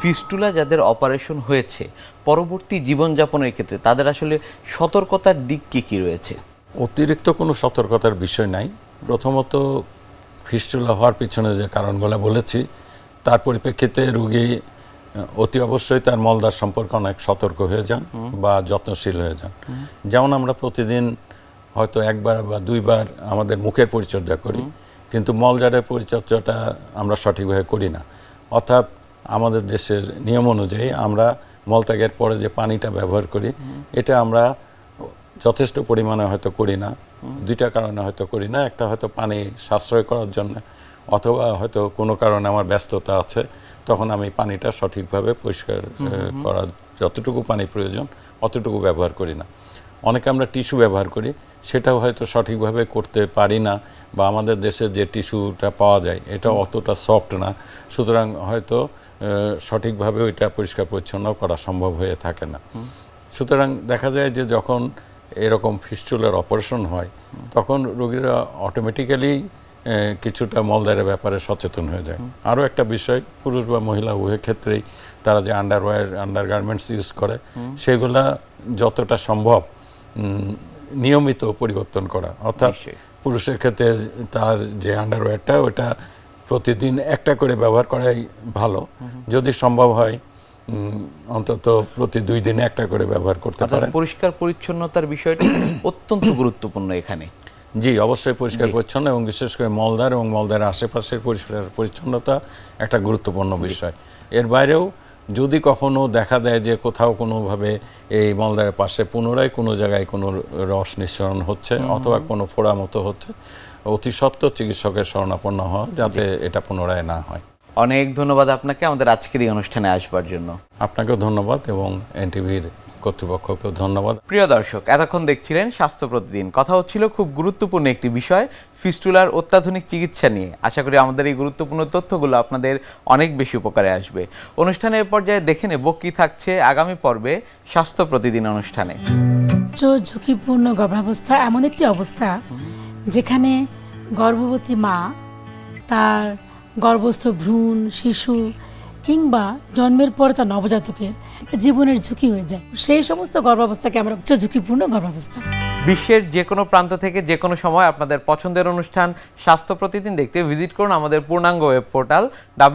Fistula যাদের operation হয়েছে পরবর্তী জীবনযাপনের ক্ষেত্রে তাদের আসলে সতর্কতার দিক কি রয়েছে? অতিরিক্ত কোনো সতর্কতার বিষয় নাই। প্রথমত ফিস্টুলা হওয়ার পিছনে যে কারণগুলো বলেছি তার পরিপ্রেক্ষিতে রোগী অতি অবশ্যই তার মলদার সম্পর্কে অনেক সতর্ক হয়ে যান বা যত্নশীল হয়ে যান। যেমন আমরা প্রতিদিন হয়তো একবার বা দুইবার আমাদের মুখের পরিচর্যা করি, কিন্তু মলজারের পরিচর্যাটা আমরা সঠিকভাবে করি না। অর্থাৎ আমাদের দেশের নিয়ম অনুযায়ী আমরা মলত্যাগের পরে যে পানিটা ব্যবহার করি এটা আমরা যথেষ্ট পরিমাণে হয়তো করি না। দুইটা কারণে হয়তো করি না। একটা হয়তো পানি সাশ্রয় করার জন্য, অথবা হয়তো কোনো কারণে আমার ব্যস্ততা আছে, তখন আমি পানিটা সঠিকভাবে পরিষ্কার করার যতটুকু পানি প্রয়োজন অতটুকু ব্যবহার করি না। অনেকে আমরা টিস্যু ব্যবহার করি, সেটাও হয়তো সঠিকভাবে করতে পারি না, বা আমাদের দেশে যে টিস্যুটা পাওয়া যায় এটা অতটা সফট না, সুতরাং হয়তো সঠিকভাবে ওইটা পরিষ্কার পরিচ্ছন্ন করা সম্ভব হয়ে থাকে না। সুতরাং দেখা যায় যে যখন এরকম ফিস্টুলার অপারেশন হয় তখন রোগীরা অটোমেটিক্যালি কিছুটা মলদারের ব্যাপারে সচেতন হয়ে যায়। আরও একটা বিষয়, পুরুষ বা মহিলা উভয় ক্ষেত্রেই তারা যে আন্ডারগার্মেন্টস ইউজ করে সেগুলা যতটা সম্ভব নিয়মিত পরিবর্তন করা। অর্থাৎ পুরুষের ক্ষেত্রে তার যে আন্ডারওয়্যারটা ওটা প্রতিদিন একটা করে ব্যবহার করাই ভালো, যদি সম্ভব হয় অন্তত প্রতি 2 দিনে একটা করে ব্যবহার করতে পারেন। পরিষ্কার পরিচ্ছন্নতার বিষয়টা অত্যন্ত গুরুত্বপূর্ণ এখানে। জি, অবশ্যই পরিষ্কার পরিচ্ছন্ন, এবং বিশেষ করে মলদার এবং মলদারের আশেপাশের পরিষ্কার পরিচ্ছন্নতা একটা গুরুত্বপূর্ণ বিষয়। এর বাইরেও যদি কখনো দেখা দেয় যে কোথাও কোনোভাবে এই মলদারের পাশে পুনরায় কোনো জায়গায় কোনো রস নিঃসরণ হচ্ছে অথবা কোনো ফোড়া মতো হচ্ছে, অতি সত্বর চিকিৎসকের শরণাপন্ন হওয়া যাতে এটা পুনরায় না হয়। অনেক ধন্যবাদ আপনাকে আমাদের আজকের এই অনুষ্ঠানে আসবার জন্য। আপনাকেও ধন্যবাদ এবং এনটিভির কর্তৃপক্ষকেও ধন্যবাদ। প্রিয় দর্শক, এতক্ষণ দেখছিলেন স্বাস্থ্য প্রতিদিন। কথা হচ্ছিল খুব গুরুত্বপূর্ণ একটি বিষয়, ফিস্টুলার অত্যাধুনিক চিকিৎসা নিয়ে। আশা করি আমাদের এই গুরুত্বপূর্ণ তথ্যগুলো আপনাদের অনেক বেশি উপকারে আসবে। অনুষ্ঠানের পর্যায়ে দেখে নেব কি থাকছে আগামী পর্বে স্বাস্থ্য প্রতিদিন অনুষ্ঠানে। উচ্চ ঝুঁকিপূর্ণ গর্ভাবস্থা এমন একটি অবস্থা যেখানে গর্ভবতী মা তার গর্ভস্থ ভ্রূণ, শিশু কিংবা জন্মের পরে তার নবজাতকের জীবনের ঝুঁকি হয়ে যায়। সেই সমস্ত গর্ভাবস্থাকে আমরা উচ্চ ঝুঁকিপূর্ণ গর্ভাবস্থা। বিশ্বের যে কোনো প্রান্ত থেকে যে কোনো সময় আপনাদের পছন্দের অনুষ্ঠান স্বাস্থ্য প্রতিদিন দেখতে ভিজিট করুন আমাদের পূর্ণাঙ্গ ওয়েব পোর্টাল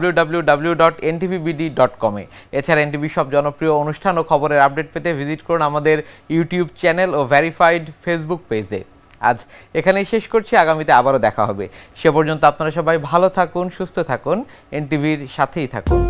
www.ntvbd.com এ। এছাড়া এনটিভি সব জনপ্রিয় অনুষ্ঠান ও খবরের আপডেট পেতে ভিজিট করুন আমাদের ইউটিউব চ্যানেল ও ভেরিফাইড ফেসবুক পেজে। আজ এখানেই শেষ করছি, আগামীতে আবারও দেখা হবে। সে পর্যন্ত আপনারা সবাই ভালো থাকুন, সুস্থ থাকুন, এনটিভির সাথেই থাকুন।